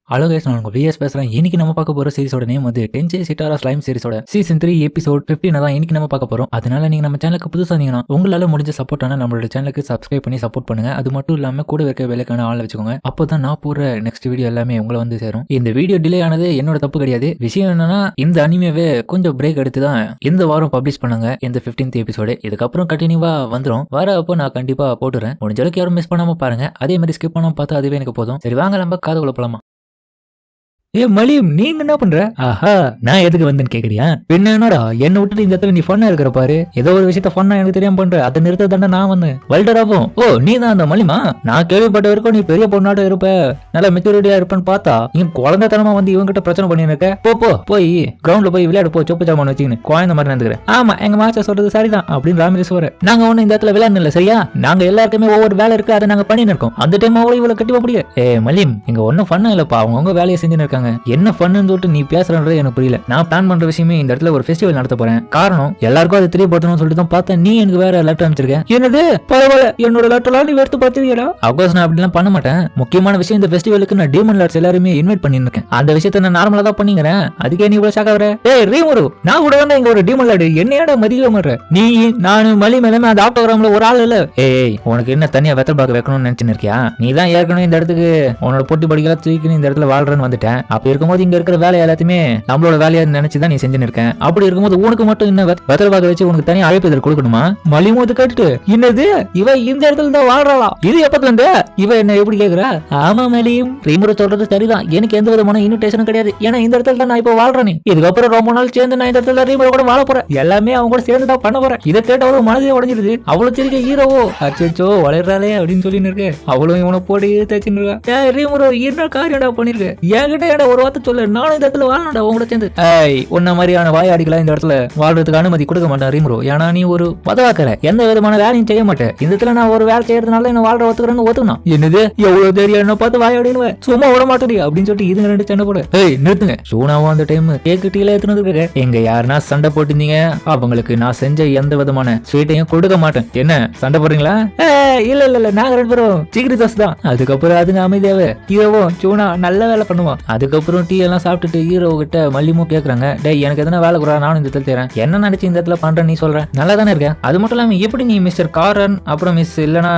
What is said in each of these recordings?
Hello guys, நான் உங்க vs பேசுறேன். இன்னைக்கு நம்ம பார்க்க போற சீரிஸோட நேம் வந்து டென்சே சிட்டாரா ஸ்லைம் சீரிஸோட சீசன் 3 எபிசோட் 15 தான் இன்னைக்கு நம்ம பார்க்க போறோம். அதனால நீங்க நம்ம சேனலுக்கு புதுசா இருந்தீங்கன்னா உங்களால முடிஞ்ச சப்போர்ட்டான நம்மளோட சேனலுக்கு சப்ஸ்கிரைப் பண்ணி சப்போர்ட் பண்ணுங்க. அது மட்டும் இல்லாம கூட இருக்க வேலைக்கான ஆள் வச்சுக்கோங்க. அப்போதான் நான் போற நெக்ஸ்ட் வீடியோ எல்லாமே உங்களை வந்து சேரும். இந்த வீடியோ டிலே ஆனது என்னோட தப்பு கிடையாது. விஷயம் என்னன்னா, இந்த அனிமேவே கொஞ்சம் பிரேக் எடுத்து தான் இந்த வாரம் பப்ளிஷ் பண்ணாங்க இந்த 15th எபிசோடு. இதுக்கப்புறம் கண்டினியூவா வந்துடும். வர அப்போ நான் கண்டிப்பா போட்டுறேன். முடிஞ்ச அளவுக்கு யாரும் மிஸ் பண்ணாம பாருங்க. அதே மாதிரி ஸ்கிப் பண்ணாம பார்த்தா அதுவே எனக்கு போதும். சரி வாங்க நம்ம காதுக்குள்ள போலாமா. மலியும், நீங்க என்ன பண்ற? ஆஹா, நான் எதுக்கு வந்தேன்னு கேக்குறியா? பின்ன என்னடா என்ன விட்டுட்டு இந்த இடத்துல நீ ஃபன்னா இருக்கிற பாரு. ஏதோ ஒரு விஷயத்த ஃபன்னா எனக்கு தெரியாம பண்ற. அதை நிறுத்த தானே நான் வந்தேன். வல்டராவும் ஓ நீ தான் அந்த மலிமா? நான் கேள்விப்பட்ட வரைக்கும் நீ பெரிய பொண்ணாட்ட இருப்ப, நல்லா மெச்சூரிட்டியா இருப்பேன்னு பார்த்தா இவன் குழந்தைத்தனமா வந்து இவங்கிட்ட பிரச்சனை பண்ணிருக்க. போய் கிரவுண்ட்ல போய் விளையாடு போ, சொப்பு ஜாமான் வச்சுக்கின்னு குழந்தை மாதிரி நடந்துக்கிறேன். ஆமா, எங்க மாஸ்டர் சொல்றது சரிதான் அப்படின்னு ராமேஷ் வர. நாங்க ஒண்ணு இந்த இடத்துல விளையாடல சரியா? நாங்க எல்லாருக்குமே ஒவ்வொரு வேலை இருக்கு, அதை நாங்க பண்ணிட்டு இருக்கோம். அந்த டைம் அவ்வளவு இவ்வளவு கட்டி முடியும். மலிம், இங்க ஒன்னும் ஃபன்னா இல்லப்பா, அவங்க வேலையை செஞ்சுன்னு இருக்காங்க. என்ன ஃபன்னு சொல்லிட்டு நீ பேசுறது எனக்கு புரியல. நான் பிளான் பண்ற விஷயமே இந்த இடத்துல ஒரு ஃபெஸ்டிவல் நடத்த போறேன். காரணம் எல்லாருக்கும் அது தெரியப்படுத்தணும்னு சொல்லிட்டு தான் பார்த்தேன். நீ எனக்கு வேற லெட்டர் அனுப்பிச்சிருக்கேன். என்னது பரவாயில்ல, என்னோட லெட்டர்லாம் நீ எடுத்து பார்த்துருக்கியா? அப்கோர்ஸ் நான் அப்படிலாம் பண்ண மாட்டேன். முக்கியமான விஷயம், இந்த ஃபெஸ்டிவலுக்கு நான் டீமன் லார்ட்ஸ் எல்லாருமே இன்வைட் பண்ணிருக்கேன். அந்த விஷயத்த நான் நார்மலா தான் பண்ணிக்கிறேன். அதுக்கே நீ இவ்வளவு ஷாக் ஆகுற? ரீமரு, நான் கூட வந்து இங்க ஒரு டீமன் லார்டு என்னையோட மதிக்க மாட்டேன். நீ நானு மலி மேலமே அந்த ஆட்டோகிராம்ல ஒரு ஆள் இல்ல. உனக்கு என்ன தனியா வெத்தல் பாக்க வைக்கணும்னு நினைச்சுன்னு இருக்கியா? நீ தான் ஏற்கனவே இந்த இடத்துக்கு உன்னோட பொட்டி படிக்கலாம் தூக்கி இந்த இடத்துல வாழ்றேன்னு வந்துட்டேன். அப்ப இருக்கும்போது இங்க இருக்கிற வேலை எல்லாத்தையுமே நம்மளோட வேலையா நினைச்சுதான் நீ செஞ்சுன்னு இருக்கேன். அப்படி இருக்கும்போது உனக்கு மட்டும் இன்னும் வெத்தல் பாக்க வச்சு உனக்கு தனியா அழைப்பு கொடுக்கணுமா? மலிமோது கேட்டுட்டு என்னது இவ இந்த இடத்துல தான் வாழ்றாளா? இது எப்பத்துல இருந்து இவ என்ன எப்படி கேக்குறா? ஆமா மலியும், ரீமுரு சொல்றது சரிதான். எனக்கு எந்த விதமான இன்விடேஷனும் கிடையாது. ஏன்னா இந்த இடத்துல தான் நான் இப்ப வாழ்றேன். இதுக்கப்புறம் ரொம்ப நாள் சேர்ந்து நான் இந்த இடத்துல ரீமுரு கூட வாழ போறேன். எல்லாமே அவங்க கூட சேர்ந்து தான் பண்ண போறேன். இதை கேட்ட அவளும் மனதே உடஞ்சிருது. அவ்வளவு தெரிக்க ஹீரோவோ அச்சோ வளர்றாளே அப்படின்னு சொல்லின்னு இருக்கு. அவளும் இவனை போட்டு தேய்ச்சின்னு இருக்கா. ரீமுரு என்ன காரியம் பண்ணிருக்கு? என்கிட்ட ஒரு வார்த்தை சொல்லு, நானும் இந்த இடத்துல வாழணும்டா உங்களோட சேர்ந்து. உன்ன மாதிரியான வாயாடிகளா இந்த இடத்துல வாழ்றதுக்கு அனுமதி கொடுக்க மாட்டேன் ரீமுரு. ஏன்னா நீ ஒரு மதவாக்கற, எந்த விதமான வேலையும் செய்ய மாட்டேன். இந்த இடத்துல நான் ஒரு வேலை செய்யறதுனால என்ன வாழ்ற ஒத்துக்கிறேன்னு ஒத்துக்கணும். என்னது எவ்வளவு தெரியும் என்ன பார்த்து வாயாடின்னு சும்மா விட மாட்டேன் அப்படின்னு சொல்லிட்டு இதுங்க ரெண்டு சண்டை போட. நிறுத்துங்க. சூனாவும் அந்த டைம் கேக்குட்டியில எடுத்துனது எங்க யாருன்னா சண்டை போட்டிருந்தீங்க அவங்களுக்கு நான் செஞ்ச எந்த விதமான ஸ்வீட்டையும் கொடுக்க மாட்டேன். என்ன சண்டை போடுறீங்களா? இல்ல நாங்க ரெண்டு பேரும் சிகிரி தோசை தான். அதுக்கப்புறம் அதுங்க அமைதியாவே ஹீரோவும் சூனா நல்ல வேலை பண்ணுவான். அதுக்கப்புறம் டீ எல்லாம் சாப்பிட்டுட்டு ஹீரோ கிட்ட மல்லிமும் கேக்குறாங்க, டேய் எனக்கு எதனா வேலை கூட நானும் இந்த இடத்துல தேறேன். என்ன நினைச்சு இந்த இடத்துல பண்றேன் நீ சொல்ற? நல்லா தானே இருக்கேன். அது மட்டும் இல்லாம எப்படி நீ மிஸ்டர் காரன் அப்புறம் மிஸ் இல்லனா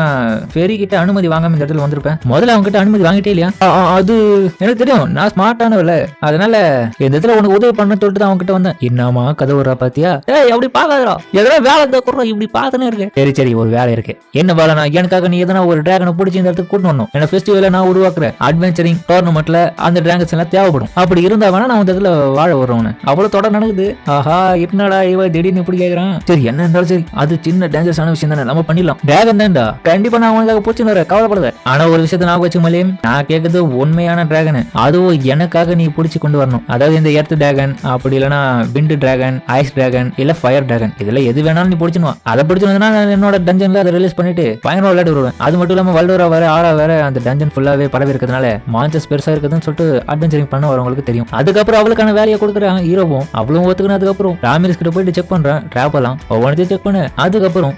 ஃபெரி கிட்ட அனுமதி வாங்காம இந்த இடத்துல வந்திருப்பேன்? முதல்ல அவங்க கிட்ட அனுமதி வாங்கிட்டே இல்லையா? அது எனக்கு தெரியும், நான் ஸ்மார்ட்டானவல்ல. அதனால இந்த இடத்துல உனக்கு உதவி பண்ண சொல்லிட்டு தான் அவங்க கிட்ட வந்தேன். என்னமா கதவுறா பாத்தியா? அப்படி பாக்காதா, எதனா வேலை இருந்தா கூட இப்படி பாத்துனே இருக்கு. சரி ஒரு வேலை இருக்கு. என்ன வேலை? நான் எனக்காக நீ எதனா ஒரு டிராகனை பிடிச்சி இந்த இடத்துக்கு கூட்டு வரணும். என்ன ஃபெஸ்டிவலை நான் உருவாக்குறேன். அட்வென்ச்சரிங் டோர்னமெண்ட்ல அந்த டிராகன்ஸ் எல்லாம் தேவைப்படும். அப்படி இருந்தா வேணா நான் இந்த இடத்துல வாழ வர்றவனு. அவ்வளவு தொடர் நடக்குது. ஆஹா, என்னடா இவ திடீர்னு இப்படி கேக்குறான். சரி என்ன இருந்தாலும் சரி, அது சின்ன டேஞ்சரஸான விஷயம் தானே, நம்ம பண்ணிடலாம். டிராகன் தான்டா, கண்டிப்பா நான் உனக்காக பிடிச்சின்னு வரேன், கவலைப்படாத. ஆனா ஒரு விஷயத்த நான் வச்சு மலையும், நான் கேட்கறது உண்மையான டிராகன். அதுவும் எனக்காக நீ பிடிச்சி கொண்டு வரணும். அதாவது இந்த எர்த் டிராகன், அப்படி இல்லைன்னா விண்ட் டிராகன், ஐஸ் டிராகன், இல்ல ஃபயர் டிராகன், இதுல எது வேணாலும் நீ பிடிச்சினுவா. அதை பிடிச்சிருந்தா என்னோட டஞ்சன்ல அதை ரிலீஸ் பண்ணிட்டு பயணம் விளையாட்டு வருவேன். அது மட்டும் இல்லாம வல்டோரா வேற ஆறா வேற அந்த டஞ்சன் ஃபுல்லாவே பரவி இருக்கிறதுனால மான்சஸ் பெருசா இருக்குதுன்னு சொல்லிட்டு அட்வென்ச்சரிங் பண்ண வரவங்களுக்கு தெரியும். அதுக்கப்புறம் அவளுக்கான வேலையை கொடுக்குறாங்க ஹீரோவும். அவளும் ஒத்துக்கணும். அதுக்கப்புறம் ராமிரஸ் கிட்ட போயிட்டு செக் பண்றேன் டிராப் எல்லாம் ஒவ்வொன்றையும் செக் பண்ணு. அதுக்கப்புறம்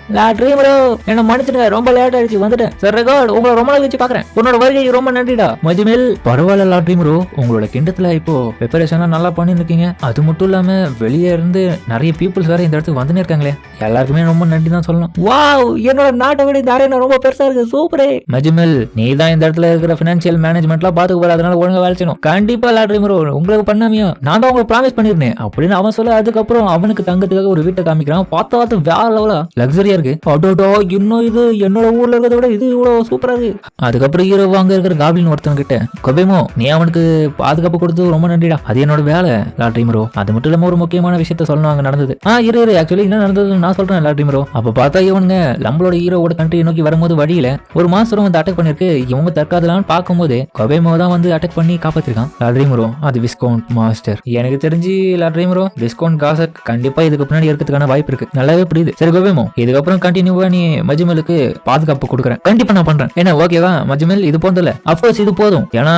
என்ன மன்னிச்சுட்டு ரொம்ப லேட் ஆயிடுச்சு வந்துட்டேன். சார் ரெக்கார்ட் உங்களை ரொம்ப நாள் வச்சு பாக்குறேன். உன்னோட வருகை ரொம்ப நன்றிடா. மஜ்மேல் பரவாயில்ல லாட்ரிமரோ, உங்களோட கிண்டத்துல இப்போ ப்ரிப்பரேஷன் நல்லா பண்ணிருக்கீங்க. அது மட்டும் இல்லாம வெளியே இருந்து நிறைய பீப்புள்ஸ் வேற இந்த இடத்துக்கு வந்து இருக்காங்களே, எல்லாருக்குமே ரொம்ப நன்றி தான் சொல்லணும். வாவ், என்னோட நாட்டை விட இந்த அரேனா ரொம்ப பெருசா இருக்கு, சூப்பரே. மஜ்மேல், நீ தான் இந்த இடத்துல இருக்கிற பினான்சியல் மேனேஜ்மெண்ட்லாம் பாத்துக்க போற, அதனால ஒழுங்கா வேலை செய்யணும். கண்டிப்பா லாட்ரிமரோ, உங்களுக்கு பண்ணாமையா நான் தான் உங்களுக்கு ப்ராமிஸ் பண்ணிருந்தேன் அப்படின்னு அவன் சொல்ல. அதுக்கப்புறம் அவனுக்கு தங்கத்துக்காக ஒரு வீட்டை காமிக்கிறான். பார்த்தா வேற லெவலா லக்ஸரியா இருக்கு. அடோடோ, இன்னும் இது என்னோட ஊர்ல இருக்கிறத விட இது இவ்வளவு சூப்பரா இருக்கு. அதுக்கப்புறம் ஹீரோ அங்க இருக்கிற காப்ளின் ஒருத்தன் கிட்ட, கொபேமோ நீ அவனுக்கு பாதுகாப்பு கொடுத்து ரொம்ப நன்றிடா, அது என்னோட வேலை லாட்ரிமரோ. அது மட்டும் இல்லாம ஒரு முக்கியமான விஷயத்த சொல்லணும் அங்க நடந்தது. இரு ஆக்சுவலி என்ன நடந்தது நான் சொல்றேன் லாட்ரிமரோ. அப்ப பார்த்தா இவனுங்க நம்மளோட ஹீரோவோட கண்ட்ரி நோக்கி வரும்போது வழியில ஒரு மாஸ்டரும் வந்து அட்டாக் பண்ணிருக்கு. இவங்க தற்காதலான்னு பார்க்கும்போது கொபேமோ தான் வந்து அட்டாக் பண்ணி காப்பாத்திருக்கான் லாட்ரிமரோ. அது விஸ்கவுண்ட் மாஸ்டர். எனக்கு தெரிஞ்சு லாட்ரிமரோ விஸ்கவுண்ட் காசக் கண்டிப்பா இதுக்கு பின்னாடி இருக்கிறதுக்கான வாய்ப்பு இருக்கு. நல்லாவே புரியுது. சரி கோபேமோ, இதுக்கப்புறம் கண்டினியூவா நீ மஜ்மலுக்கு பாதுகாப்பு கொடுக்குறேன். கண்டிப்பா நான் பண்றேன். என்ன ஓகேவா மஜ்மல்? இது போதும்ல? அப்கோர்ஸ் இது போதும். ஏன்னா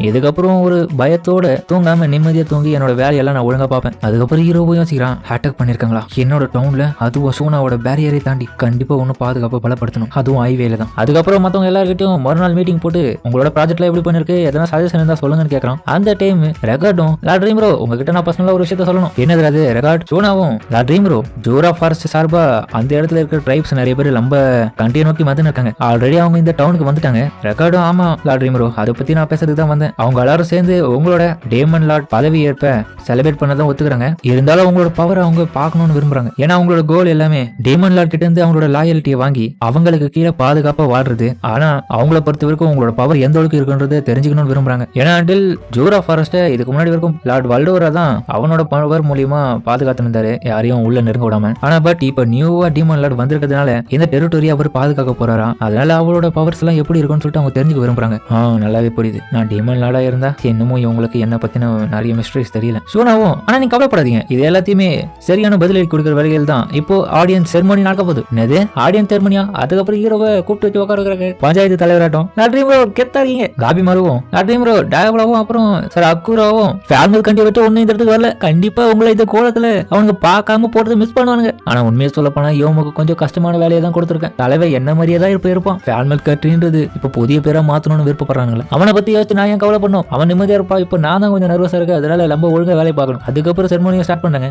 இதுக்கப்புறம் ஒரு பயத்தோட தூங்காம நிம்மதியா தூங்கி என்னோட வேலையெல்லாம் நான் ஒழுங்கா பார்ப்பேன். அதுக்கப்புறம் ஹீரோவும் யோசிக்கிறான், அட்டாக் பண்ணிருக்காங்களா என்னோட டவுன்ல, அதுவும் சூனாவோட பேரியரை தாண்டி கண்டிப்பா ஒன்னும் பாதுகாப்பு பலப்படுத்தணும், அதுவும் ஹைவேல தான். அதுக்கப்புறம் மத்தவங்க எல்லார்கிட்டையும் மறுநாள் மீட்டிங் போட்டு உங்களோட ப்ராஜெக்ட்ல எப்படி பண்ணிருக்கு, எதனா சஜஷன் இருந்தா சொல்லுங்கன்னு கேட்கறான். அந்த டைம் ரெக்கார்டும் ட்ரீம் ப்ரோ உங்ககிட்ட நான் பர்சனலா ஒரு விஷயத்த சொல்லணும். என்னது அது? ரெக்கார்ட் சூனாவும் ட்ரீம் ப்ரோ ஜூரா ஃபாரஸ்ட் சார்பா அந்த இடத்துல இருக்கிற ட்ரைப்ஸ் நிறைய பேர் நம்ம கண்ட்ரியை நோக்கி வந்து இருக்காங்க. ஆல்ரெடி அவங்க இந்த டவுனுக்கு வந்துட்டாங்க. ரெக்கார்டும் ஆமா ட்ரீம் ப்ரோ அதை பத்தி நான் பேசுறதுக்கு தான் வந்தேன். அவங்க எல்லாரும் சேர்ந்து உங்களோட டேமன் லார்ட் பதவி ஏற்ப செலிப்ரேட் பண்ணதான் ஒத்துக்கிறாங்க. இருந்தாலும் அவங்களோட பவர் அவங்க பார்க்கணும்னு விரும்புறாங்க. ஏன்னா அவங்களோட கோல் எல்லாமே டேமன் லார்ட் கிட்ட இருந்து அவங்களோட லாயல்ட்டியை வாங்கி அவங்களுக்கு கீழே பாதுகாப்பா வாழ்றது. ஆனா அவங்கள பொறுத்த வரைக்கும் உங்களோட பவர் எந்த அளவுக்கு இருக்குன்றதை தெரிஞ்சுக்கணும்னு விரும்புறாங்க. ஏன்னா அண்டில் ஜூரா ஃபாரஸ்ட் இதுக்கு முன்னாடி வரைக்கும் லார்ட் வல்டோரா தான் அவனோட பவர் மூலியமா பாதுகாத்து இருந்தாரு, யாரையும் உள்ள நெருங்க விடாம. ஆனா பட் இப்ப நியூவா டீமன் லார்ட் வந்திருக்கிறதுனால இந்த டெரிட்டரி அவர் பாதுகாக்க போறாரா, அதனால அவளோட பவர்ஸ் எல்லாம் எப்படி இருக்கும்னு சொல்லிட்டு அவங்க தெரிஞ்சுக்க விரும்புறாங்க. நல்லாவே புரியுது. நான் டீமன் லார்டா இருந்தா இன்னமும் இவங்களுக்கு என்ன பத்தின நிறைய மிஸ்டரிஸ் தெரியல சூனாவும். ஆனா நீங்க கவலைப்படாதீங்க, இது எல்லாத்தையுமே சரியான பதிலடி கொடுக்குற வகையில் தான் இப்போ ஆடியன்ஸ் செரமோனி நடக்க போகுது. என்னது ஆடியன்ஸ் செரமோனியா? அதுக்கப்புறம் ஹீரோவை கூப்பிட்டு வச்சு உட்காருக்காங்க. பஞ்சாயத்து தலைவராட்டம் ட்ரீம் ப்ரோ கெத்தாருக்கீங்க. காபி மாறுவோம் ட்ரீம் ப்ரோ டயபலாவும் அப்புறம் சார் அக்கூராவும் ஃபேமிலி கண்டி விட்டு ஒன்னும் இந்த இடத்துக்கு வரல. கண்டிப்பா உங்களை இந்த கோலத்துல அவங்க பார்க்காம போறது மிஸ் பண்ணுவானுங்க. ஆனா உண்மையை சொல்ல போனா யோமுக்கு கொஞ்சம் கஷ்டமான வேலையை தான் கொடுத்துருக்கேன். தலைவர் என்ன மாதிரியே தான் இருப்பான். ஃபேமிலி கண்ட்ரின்றது இப்ப புதிய பேரா மாத்தணும்னு விருப்பப்படுறாங்களா? அவனை பத்தி யோசிச்சு நான் ஏன் கவலை பண்ணும்? அவன் நிம்மதியா இருப்பா. இப்ப நான் தான் கொஞ்சம் நர்வஸா இருக்கு, அதனால நம்ம ஒழுங்கா வேலையை பார்க்கணும். அதுக்கப்புறம் செரமோனியை ஸ்டார்ட் பண்ணாங்க.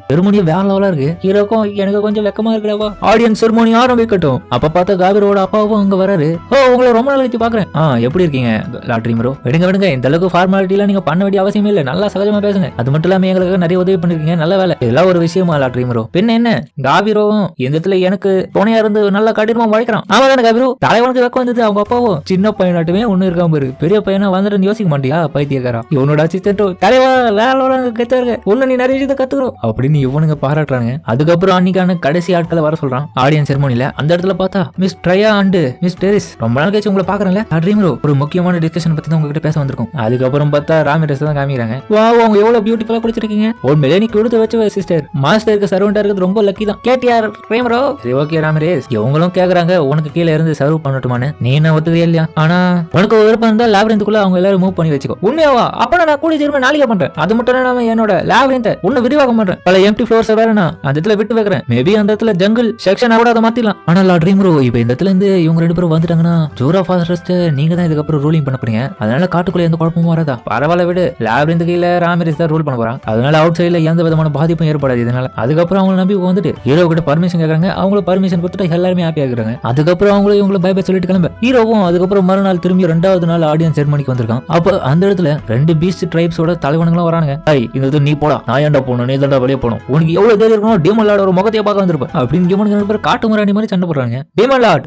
செரமோனியா வேற லெவலா இருக்கு. ஹீரோக்கும் எனக்கு கொஞ்சம் வெக்கமா இருக்கிறவா. ஆடியன்ஸ் செரமோனி ஆரம்பிக்கட்டும். அப்ப பார்த்தா காபிரோட அப்பாவும் அங்க வராரு. உங்களை ரொம்ப நாள் கழிச்சு பாக்குறேன். எப்படி இருக்கீங்க ட்ரீம் ப்ரோ? விடுங்க இந்த அளவுக்கு ஃபார்மாலிட்டி எல்லாம் நீங்க பண்ண வேண்டிய அவசியம் இல்ல. நல்லா சகஜமா பேசுங்க. அது மட்டும் இல்லாம எங்களுக்கு நிறைய உதவி பண்ணிருக்கீங்க, நல்ல வேலை. இதெல்லாம் ஒரு விஷயமா ட்ரீம் ப்ரோ? பின்ன என்ன, காபிரோவும் இந்த இடத்துல எனக்கு துணையா இருந்து நல்லா கடினமா உழைக்கிறான். ஆமா தானே காபிரோ? தலைவனுக்கு வெக்கம் வந்தது. அவங்க அப்பாவும் சின்ன பையனாட்டுமே ஒண்ணு இருக்காம இருக்கு. பெரிய பையனா வந்துட்டு யோசிக்க மாட்டியா பைத்தியக்காரா? இவனோட அசிஸ்டன்ட் தலைவா வேலை கெத்தாரு. ஒண்ணு நீ நிறைய விஷயத்தை கத்துக்கிறோம் அப்படின்னு இவனுங்க பாராட்டுறாங்க. அதுக்கப்புறம் அன்னைக்கான கடைசி ஆட்களை வர சொல்றான் ஆடியன்ஸ் செரமோனில. அந்த இடத்துல பார்த்தா மிஸ் ட்ரையா அண்ட் மிஸ் டெரிஸ். ரொம்ப நாள் கழிச்சு உங்களை பாக்குறேன்ல ட்ரீம் ப்ரோ, ஒரு முக்கியமான டிஸ்கஷன் பத்தி தான் உங்ககிட்ட பேச வந்திருக்கும். அதுக்கப்புறம் பார்த்தா ராமிரஸ் தான் காமிக்கிறாங்க. அவங்க எவ்வளவு பியூட்டிஃபுல்லா குடிச்சிருக்கீங்க. உண்மையிலே நீ கொடுத்து வச்ச சிஸ்டர் மாஸ்டருக்கு சர்வெண்டா இருக்கிறது ரொம்ப லக்கி தான். கேட்டியார் ட்ரீம் ப்ரோ? சரி ஓகே ராமிரஸ், இவங்களும் கேக்குறாங்க உனக்கு கீழே இருந்து சர்வ் பண்ணட்டுமான்னு. நீ என்ன ஒத்துக்கிறியா இல்லையா? ஆனா உனக்கு ஒரு விருப்பம் இருந்தா லேப்ரிந்துக்குள்ள அவங்க எல்லாரும் மூவ் பண்ணி வச்சுக்கோ. உண்மையாவா? அப்ப நான் கூடி திரும்ப நாளைக்கு பண்றேன். அது மட்டும் நான் என்னோட லேப்ரிந்த இன்னும் விரிவாக்கம் பண்றேன். பல எம்டி ஃப்ளோர்ஸ் வேற நான் அந்த இடத்துல விட்டு வைக்கிறேன். மேபி அந்த இடத்துல ஜங்கிள் செக்ஷன் கூட அதை மாத்திடலாம். ஆனா ட்ரீம் ப்ரோ இப்ப இந்த இடத்துல இருந்து இவங்க ரெண்டு பேரும் வந்துட்டாங்கன்னா ஜூரா ஃபாரஸ்ட் நீங்க தான் இதுக்கப்புறம் ரூலிங் பண்ண போறீங்க. அதனால காட்டுக்குள்ள எந்த குழப்பமும் வராதா? பரவாயில்ல விடு, லேப்ரிந்து கீழ ராமிரஸ் தான் ரூல் பண்ண போறான். அதனால அவுட் சைட்ல எந்த விதமான பாதிப்பும் ஏற்படாது. இதனால அதுக்கப்புறம் அவங்க நம்பி வந்துட்டு ஹீரோ கிட்ட பர்மிஷன் கேட்கறாங்க. அவங்களுக்கு பர்மிஷன் கொடுத்துட்டு எல்லாருமே ஹாப்பியா இருக்கிறாங்க. அதுக்கப்புறம் அவங்களும் இவங்களை பை பை சொல்லிட்டு கிளம்ப ஹீரோவும். அதுக்கப்புறம் மறுநாள் திரும்பி 2வது நாள் ஆடியன்ஸ் செரமோனிக்கு வந்திருக்கான். அப்ப அந்த இடத்துல 2 பீஸ்ட் ட்ரைப்ஸோட தலைவனுங்களும் வரானுங்க. இந்த நீ போடா, நான் ஏன்டா போகணும், நீ தான்டா வெளியே போகணும், உனக்கு எவ்வளவு தைரியம் இருக்கணும், டீமன் லார்ட் ஒரு முகத்தையே பார்க்க வந்திருப்பேன் அப்படின்னு இவனுக்கு காட்டு முறாடி மாதிரி சண்டை போடுறாங்க. டீமன் லார்ட்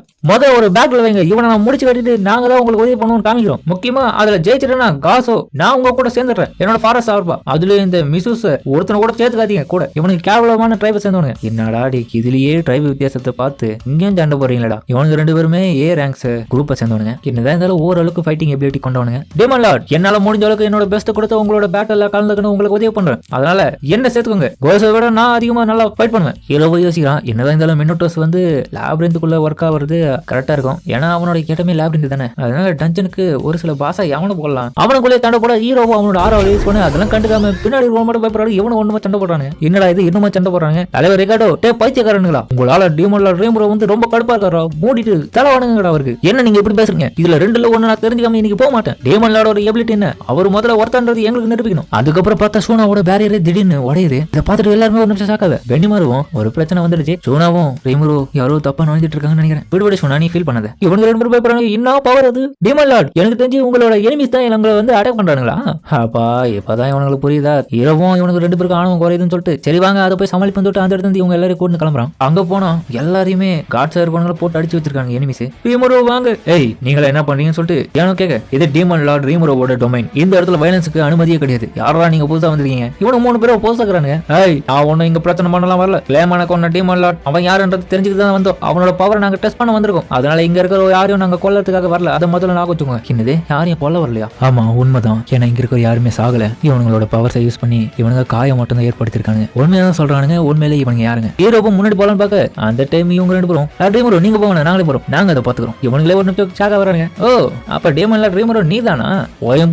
ஒரு பேக்ல வைங்க, இவனை நான் முடிச்சு கட்டிட்டு நாங்க தான் உங்களுக்கு உதவி பண்ணுவோம்னு காமிக்கிறோம். முக்கியமா அதுல ஜெயிச்சிட்டேன்னா காசோ நான் உங்க கூட சேர்ந்துடுறேன், என்னோட ஃபாரஸ்ட் ஆர்பா. அதுல இந்த மிசூஸ் ஒருத்தனை கூட சேர்த்துக்காதீங்க கூட. இவனுக்கு கேவலமான ட்ரைபை சேர்ந்தவனுங்க. என்னடா இதுலயே ட்ரைப் வித்தியாசத்தை பார்த்து இங்கேயும் சண்டை போடுறீங்களா? இவனுக்கு 2 பேருமே ஏ ரேங்க்ஸ் குரூப்பை சேர்ந்தவனுங்க. என்னதான் இருந்தாலும் ஓரளவுக்கு ஃபைட்டிங் எபிலிட்டி கொண்டவனுங்க. டீமன் லார்ட் என்னால முடிஞ்ச அளவுக்கு என்னோட பெஸ்ட் கொடுத்து உங்களோட பேட்டல்ல கலந்துக்கணும் உங்களுக்கு உதவி பண்றேன். அதனால என்ன சேர்த்துக்கோங்க. கோல்ஸை விட நான் அதிகமா நல்லா ஃபைட் பண்ணுவேன். ஹீரோவை யோசிக்கிறான். என்னதான் இருந்தாலும் மினோட்டோஸ் வந்து லேப்ரிந்துக்குள்ள ஒர்க் ஆகுறது கரெக்டா இருக்கும். ஏன்னா அவனோட கேட்டமே லேப்ரிந்து தானே. அதனால டஞ்சனுக்கு ஒரு சில பாசா எவனை போடலாம். அவனுக்குள்ளே சண்டை போட ஹீரோவோ அவனோட ஆறாவது யூஸ் பண்ணு. அதெல்லாம் கண்டுக்காம பின்னாடி மட்டும் பயப்படுறாரு. இவனு ஒண்ணுமா சண்டை போடுறாங்க. என்னடா இது இன்னுமா சண்டை போடுறாங்க? தலைவர் ரிகார்டோ பைத்தியக்காரனுங்களா? உங்களால டீமன் லார்ட் ட்ரீம் ப்ரோ வந்து ரொம்ப கடுப்பா இருக்காரா? மூடிட்டு தலை வணங்குங்கடா அவருக்கு. என்ன நீங்க இப்படி பேசுறீங்க? இதுல 2ல 1 நான் தெரிஞ்சுக்காம இன்னைக்கு போக மாட்டேன். டீமன் லார்டோட எபிலிட்டி என்ன, அவர் முதல்ல ஒருத்தன்றது எங்களுக்கு நிரூபிக்கணும். அதுக்கப்புறம் பார்த்தா சூனாவோட பேரியரே திடீர்னு உடையுது. இதை பார்த்துட்டு எல்லாருமே ஒரு நிமிஷம் சாக்காத. வெண்ணிமாருவும் ஒரு பிரச்சனை வந்துடுச்சு. சூனாவும் ட்ரீம் ப்ரோ யாரோ தப்பா நுழைஞ்சிட்டு இருக்காங்கன்னு நினைக்கிறேன். விடுபடி சூனா நீ ஃபீல் பண்ணாத. இவங்க 2 பேரும் பயப்படுறாங்க. இன்னும் பவர் அது டீமன் லார்ட். எனக்கு தெரிஞ்சு உங்களோட எனிமீஸ் தான் எங்களை வந்து அட்டாக் பண்றாங்களா? அப்பா இப்பதான் இவங்களுக்கு புரியுதா? இரவும் இவனுக்கு 2 பேருக்கு ஆணவம் குறையுதுன்னு சொல்லிட்டு சரி வாங்க அதை போய் சமாளிப்பு சொல்லிட்டு அந்த இடத்துல இவங்க எல்லாரும் கூட்டு கிளம்புறான். அங்க போனா எல்லாரையுமே காட்ஸ் இருப்பானுங்களை போட்டு அடிச்சு வச்சிருக்காங்க எனிமீஸ். டீமரோ வாங்க, ஏய் நீங்களா என்ன பண்றீங்கன்னு சொல்லிட்டு ஏனும் கேட்க, இது டீமன் லார்ட் ரீமரோட டொமைன். இந்த இடத்துல வயலன்ஸுக்கு அனுமதியே கிடையாது. யாரா நீங்க புதுசா வந்திருக்கீங்க? இவனு 3 பேரும் போஸ்டாக்குறாங்க. ஏய் நான் ஒன்னும் இங்க பிரச்சனை பண்ணலாம் வரல. கிளேமான கொண்ட டீமன் லார்ட் அவன் யாருன்றது தெரிஞ்சுக்கிட்டு தான் வந்தோம். அவனோட பவரை நாங்க டெஸ்ட் பண்ண வந்திருக்கோம். அதனால இங்க இருக்கிற யாரையும் நாங்க கொல்லறதுக்காக வரல. அதை முதல்ல நான் வச்சுக்கோங்க. என்னது யாரையும் கொல்ல வரலையா? ஆமா உண்மைதான். ஏன்னா இங்க இருக்கிற யாருமே சாகல. இவங்களோட பவர்ஸை யூஸ் பண்ணி இவனுங்க காயம் மட்டும் தான் ஏற்படுத்திருக்காங்க. உண்மையாதான் சொல்றானுங்க. உண்மையிலே இவங்க யாருங்க? ஹீரோவும் முன்னாடி போலான்னு பார்க்க அந்த டைம் இவங்க 2 பேரும் ட்ரீமரோ நீங்க போங்க நாங்களே போறோம், நாங்க அதை பாத்துக்கிறோம். இவங்களே ஒரு நிமிஷம் சாக வராங்க. ஓ அப்ப டீமன் லார்ட் ட்ரீமரோ நீ தானா?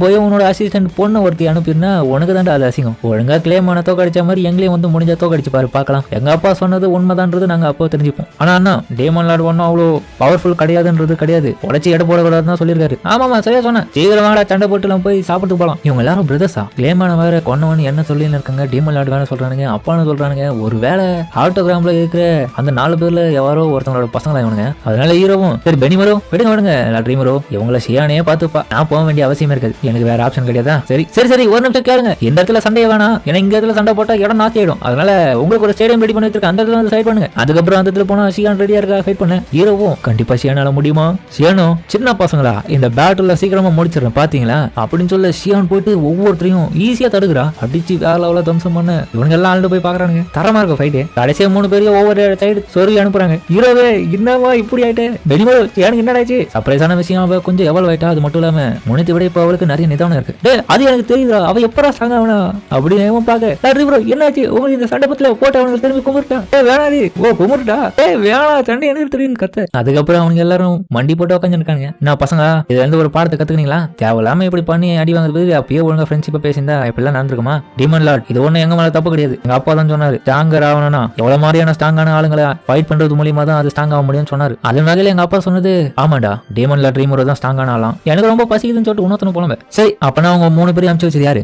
போய் உன்னோட அசிஸ்டன்ட் பொண்ணு ஒருத்தி அனுப்பினா உனக்கு தான்டா அது அசிங்கம். ஒழுங்கா கிளேம் ஆன தோக்கடிச்ச மாதிரி எங்களையும் நீயும் வந்து முடிஞ்ச தோக்கடிச்சு பாரு பார்க்கலாம். எங்க அப்பா சொன்னது உண்மைதான்றது நாங்க அப்போ தெரிஞ்சுப்போம். ஆனா அண்ணா டேமன் லார்ட் ஒன்னும் அவ்வளோ பவர்ஃபுல் கிடையாதுன்றது கிடையாது, உடச்சி எடை போடக்கூடாதுன்னு சொல்லியிருக்காரு. ஆமாமா சரியா சொன்னேன், சீக்கிரமாடா சண்டை போட்டு போய் சாப்பிட்டு போலாம். இவங்க எல்லாரும் பிரதர்ஸா கிளேமான வேற கொன்னவன் என்ன சொல்லி இருக்காங்க, டேமன் லார்ட் வேணா சொல்றானுங்க, அப்பான்னு சொல்றானுங்க. ஒரு வேலை ஆட்டோகிராம்ல இருக்கிற அந்த 4 பேர்ல யாரோ ஒருத்தவங்களோட பசங்களா இவனுங்க. அதனால ஹீரோவும் சரி பெனிமரோ விடுங்க ட்ரீமரோ இவங்கள ஷியானே பார்த்துப்பா, நான் போக வேண்டிய அவசியம் இருக்காது, எனக்கு வேற ஆப்ஷன் கிடையாதா. சரி சரி சரி ஒரு நிமிஷம் கேளுங்க, இந்த இடத்துல சண்டையை வேணாம், ஏன்னா இந்த இடத்துல சண்டை போட்டா இடம் நாத்தி ஆயிடும். அதனால உங்களுக்கு ஒரு ஸ்டேடியம் ரெடி பண்ணி வச்சிருக்கேன், அந்த இடத்துல வந்து ஃபைட் பண்ணுங்க. அதுக்கப்புறம் அந்த இடத்துல போனா ஷியான் ரெடியா இருக்கா ஃபைட் பண்ண. ஹீரோவும் கண்டிப்பா ஷியானால முடியுமா, ஷியானோ சின்ன பசங்களா இந்த பேட்டில் சீக்கிரமா முடிச்சிடறேன் பாத்தீங்களா அப்படின்னு சொல்ல ஷியான் போயிட்டு ஒவ்வொருத்தரையும் ஈஸியா தடுக்கிறா, அடிச்சு வேற லெவல தம்சம் பண்ண. இவங்க எல்லாம் ஆண்டு போய் பாக்குறாங்க, தரமா இருக்கும் ஃபைட். கடைசியா 3 பேரையும் ஒவ்வொரு சைடு சொருகி அனுப்புறாங்க. ஹீரோவே என்னவா இப்படி ஆயிட்டு பெனிமோ எனக்கு என்னடாச்சு சர்ப்ரைஸான விஷயம். அவ கொஞ்சம் எவ்வளவு ஆயிட்டா, அது மட்டும் இல்லாம முனித்து விட இப்ப அவளுக்கு நிறைய நிதானம் இருக்கு. டே அது எனக்கு தெரியுதா, அவ எப்பரா ஸ்ட்ராங் ஆவனா அப்படின்னு பாக்க ப்ரோ என்னாச்சு உங்களுக்கு இந்த சண்டை பத்தில போட்டு அவனுக்கு திரும்பி கும்பிட்டான். வேணாடி ஓ கும்பிட்டா வேணா சண்டை எனக்கு தெரியும் கத்த. அதுக்கப்புறம் அவங்க எல்லாரும் மண்டி போட்டு உட்காந்துருக்காங்க. நான் பசங்க இதுல இருந்து ஒரு பாடத்தை கத்துக்கினீங்களா, தேவையில்லாம இப்படி பண்ணி அடி வாங்குறது, அப்பயே ஒழுங்கா ஃப்ரெண்ட்ஷிப்பா பேசியிருந்தா இப்படிலாம் நடந்திருக்குமா. டீமன் லார்ட் இது ஒண்ணு எங்க மேல தப்பு கிடையாது, எங்க அப்பா தான் சொன்னாரு ஸ்ட்ராங்கர் ஆகணும்னா எவ்வளவு மாதிரியான ஸ்ட்ராங்கான ஆளுங்களை ஃபைட் பண்றது மூலியமா தான் அது ஸ்ட்ராங் ஆக முடியும்னு சொன்னாரு. அதன் வகையில எங்க அப்பா சொன்னது ஆமாடா, டீமன் லார்ட் ட்ரீமரோ தான் ஸ்ட்ராங்கான ஆளாம். எனக்கு ரொம்ப பசிக்குதுன்னு சொல்லிட்டு உணர்த்தணும் போலவே. சரி அப்பனா அவங்க 3 பேரும் அனுப்பிச்சு வச்சது யாரு,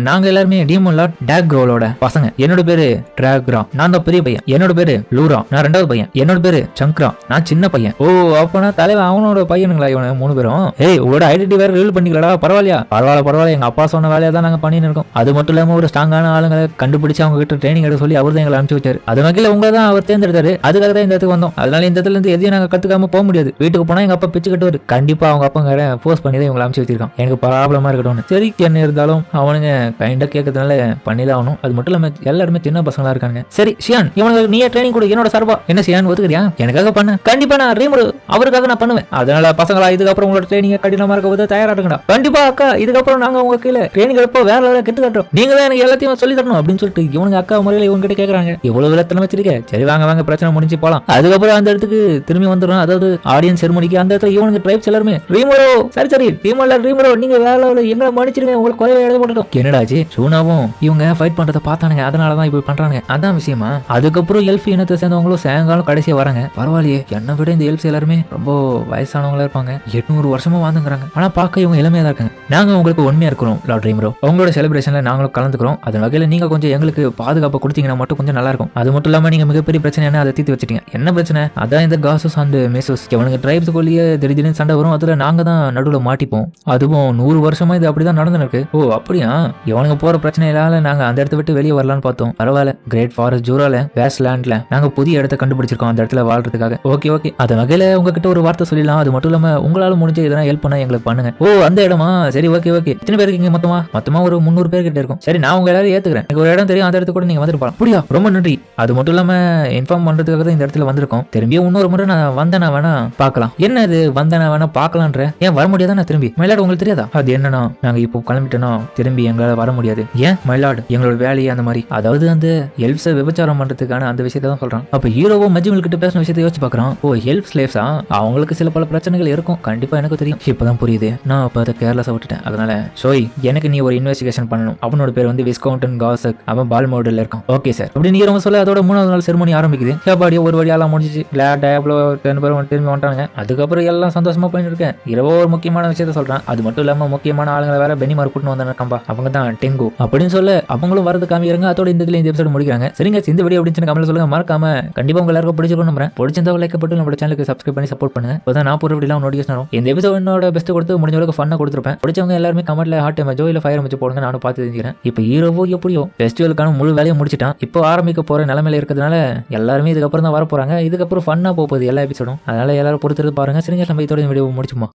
நாங்க எல்லாருமே டீமன் லார்ட் டாக்ரோலோட பசங்க. என்னோட பேரு டிராக்ரா, நான் தான் பெரிய பையன். என்னோட பேரு லூரா, நான் 2வது பையன். என்னோட பேரு சங்கரா, நான் சின்ன பையன். ஓ அப்பனா தலைவன் அவனோட பையனுங்களா இவன 3 பேரும். ஏய் உங்களோட ஐடென்டி வேற ரிவீல் பண்ணிக்கலடா, பரவாயில்லையா, பரவாயில்ல எங்க அப்பா சொன்ன வேலையை தான் நாங்க பண்ணிட்டு இருக்கோம். அது மட்டும் இல்லாம ஒரு ஸ்ட்ராங்கான ஆளுங்களை கண்டுபிடிச்சு அவங்க கிட்ட ட்ரைனிங் எடுக்க சொல்லி அவர் தான் எங்களை அனுப்பிச்சு வச்சாரு. அது வகையில உங்களை தான் அவர் தேர்ந்தெடுத்தாரு, அதுக்காக தான் இந்த இடத்துக்கு வந்தோம். அதனால இந்த இடத்துல இருந்து எதையும் நாங்க கத்துக்காம போக முடியாது. வீட்டுக்கு போனா எங்க அப்பா பிச்சு கட்டுவாரு, கண்டிப்பா அவங்க அப்பா ஃபோர்ஸ் பண்ணி தான் இவங்களை அனுப்பிச்சு வச்சிருக்கான், எனக்கு ப்ராப்ளமா இருக்கட்டும். சரி என்ன இருந்தாலும் அவனுங்க கைண்டா கேட்கறதுனால பண்ணிதான் ஆகணும். அது மட்டும் இல்லாம எல்லாருமே சின்ன பசங்களா இருக்காங்க. சரி ஷியான் இவனுக்கு நீயே ட்ரைனிங் கொடு என்னோட சார்பா. என்ன ஷியான் ஒத்துக்கிறியா, எனக்காக பண்ண கண்டிப்பா நான் ரீமரு அவருக்காக நான் பண்ணுவேன். அதனால பசங்களா இதுக்கப்புறம் உங்களோட ட்ரைனிங் கடினமா இருக்க போது தயாரா இருக்கா. கண்டிப்பா அக்கா இதுக்கப்புறம் நாங்க உங்க கீழே ட்ரைனிங் எடுப்போம், வேற லெவலில் கெட்டு காட்டுறோம், நீங்க தான் எனக்கு எல்லாத்தையும் சொல்லி தரணும் அப்படின்னு சொல்லிட்டு இவனுங்க அக்கா முறையில இவங்க கிட்ட கேட்கறாங்க. இவ்வளவு விளத்தனம் வச்சிருக்க, சரி வாங்க பிரச்சனை முடிஞ்சு போலாம். அதுக்கப்புறம் அந்த இடத்துக்கு திரும்பி வந்துடும், அதாவது ஆடியன்ஸ் செரிமனிக்கு. அந்த இடத்துல இவனுக்கு ட்ரைப்ஸ் எல்லாருமே ரீமரோ சரி ரீமரோ நீங்க வேற லெவலில் எங்களை மன்னிச்சிருங்க, உங்களுக்கு குறைவை எழுத போட்டோம். என்னடாச்சு சூனாவும் இவங்க ஃபைட் பண்றதை பார்த்தானுங்க, அதனாலதான் இப்படி பண்றாங்க, அதான் விஷயமா. அதுக்கப்புறம் எல்ஃப் இனத்தை சேர்ந்தவங்களும் சாயங்காலம் கடைசியா வராங்க. பரவாயில்லையே என்னை விட இந்த எல்ஃப்ஸ் எல்லாருமே ரொம்ப வயசானவங்களா இருப்பாங்க, 800 வருஷமா வாழ்ந்துங்கிறாங்க. ஆனா பார்க்க இவங்க இளமையா தான் இருக்காங்க. நாங்க உங்களுக்கு உண்மையா இருக்கிறோம் லார்ட் ரீமரோ, உங்களோட செலிப்ரேஷன்ல நாங்களும் கலந்துக்கிறோம். அதன் வகையில நீங்க கொஞ்சம் எங்களுக்கு பாதுகாப்பு கொடுத்தீங்கன்னா மட்டும் கொஞ்சம் நல்லா இருக்கும். அது மட்டும் இல்லாம நீங்க மிகப்பெரிய பிரச்சனை என்ன அதை தீர்த்து வச்சிட்டீங்க. என்ன பிரச்சனை, அதான் இந்த காசஸ் அண்ட் மெசோஸ் இவனுக்கு ட்ரைப்ஸ் கொள்ளியே திடீர்னு சண்டை வரும், அதுல நாங்க தான் நடுவில் மாட்டிப்போம். அதுவும் 100 வருஷமா இது அப்படிதான் நடந்துருக்கு. ஓ அப்படியா, இவனுக்கு போற பிரச்சனையினால நாங்க அந்த இடத்த விட்டு வெளியே வரலான்னு பார்த்தோம். பரவாயில்ல, கிரேட் ஃபாரஸ்ட் ஜூரால வேஸ்ட்லேண்ட்ல நாங்க புதிய இடத்த கண்டுபிடிச்சிருக்கோம் அந்த இடத்துல வாழ்றதுக்காக. ஓகே அந்த வகையில உங்ககிட்ட ஒரு வார்த்தை சொல்லலாம். அது மட்டும் இல்லாம உங்களால முடிஞ்ச எதனா ஹெல்ப் பண்ண எங்களுக்கு பண்ணுங்க. ஓ அந்த இடமா, சரி ஓகே எத்தனை பேர் இருக்கீங்க மொத்தமா ஒரு 300 பேர் கிட்ட இருக்கும். சரி நான் உங்க எல்லாரும் ஏத்துக்கிறேன், எனக்கு ஒரு இடம் தெரியும், அந்த இடத்துக்கு கூட நீங்க வந்துட்டு போலாம். அப்படியா, ரொம்ப நன்றி. அது மட்டும் இல்லாம இன்ஃபார்ம் பண்றதுக்காக தான் இந்த இடத்துல வந்திருக்கோம். திரும்பியும் இன்னொரு முறை நான் வந்தேனா வேணா பார்க்கலாம். என்ன இது வந்தேனா வேணா பார்க்கலான்ற, ஏன் வர முடியாதா நான் திரும்பி மயிலாடு உங்களுக்கு தெரியாதா? அது என்னன்னா நாங்க இப்போ கிளம்பிட்டோம்னா திரும்பி எங்களால வர முடியாது. ஏன் மயிலாடு எங்களோட வேலையை அந்த மாதிரி, அதாவது அந்த எல்ஃப்ஸை விபச்சாரம் பண்றதுக்கான அந்த விஷயத்தை தான் சொல்றான். அப்ப ஹீரோவோ மஜ்மல் கிட்ட பேசின விஷயத்தை யோசிச்சு பாக்குறான். ஓ ஹெல்ப் ஸ்லேவ்ஸா, அவங்களுக்கு சில பல பிரச்சனைகள் இருக்கும், கண்டிப்பா எனக்கு தெரியும், இப்பதான் புரியுது. நான் அப்ப அதை கேர்லஸா விட்டுட்டேன். அதனால ஷோய் எனக்கு நீ ஒரு இன்வெஸ்டிகேஷன் பண்ணணும். அவனோட பேர் வந்து விஸ்கவுண்டன் காசக், அவன் பால் மோடல்ல இருக்கான். ஓகே சார் அப்படி நீங்க ரொம்ப சொல்ல அதோட 3வது நாள் செரிமனி ஆரம்பிக்குது. கேப்பாடியோ ஒரு வழியெல்லாம் முடிஞ்சிச்சு. கிளாட் டேப்ளோ 10 பேர் திரும்பி வந்துட்டாங்க. அதுக்கப்புறம் எல்லாம் சந்தோஷமா போயிட்டு இருக்கேன். இரவோ ஒரு முக்கியமான விஷயத்த சொல்றான். அது மட்டும் இல்லாம முக்கியமான ஆளுங்களை வேற பெனிமார் கூட்டிட்டு வந்தாங்க, அவங்க தான் டெங்கு அப்படின்னு சொல்ல அவங்களும் வரது காமிக்கிறாங்க. அதோட இந்த எபிசோட் முடிக்கிறாங்க. சரிங்க இந்த வீடியோ அப்படின்னு கமெண்ட்ல சொல்லுங்க. மறக்காம கண்டிப்பா உங்க எல்லாருக்கும் பிடிச்சிருக்கும் நம்புறேன். பிடிச்சிருந்தா லைக் போட்டு நம்ம சேனலுக்கு சப்ஸ்கிரைப் பண்ணி சப்போர்ட் பண்ணுங்க. அப்பதான் நான் போற வீடியோலாம் நோட்டிஃபிகேஷன் வரும். இந்த எபிசோடோட பெஸ்ட் கொடுத்து முடிஞ்ச அளவுக்கு ஃபன்னா கொடுத்துருப்பேன். பிடிச்சவங்க எல்லாருமே கமெண்ட்ல ஹார்ட் எமோஜோ இல்ல ஃபயர் எமோஜோ போடுங்க, நானும் பார்த்து தெரிஞ்சுக்கிறேன். இப்போ ஹீரோவோ எப்படியோ ஃபெஸ்டிவலுக்கான முழு வேலையை முடிச்சிட்டான். இப்போ ஆரம்பிக்க போற நிலைமையில இருக்கிறதுனால எல்லாருமே இதுக்கப்புறம் தான் வர போறாங்க. இதுக்கப்புறம் ஃபன்னா போகுது எல்லா எபிசோடும். அதனால எல்லாரும் பொறுத்திருந்து பாருங்க. சரிங்க நம்ம இதோட வீடியோ முடிச்சுமா.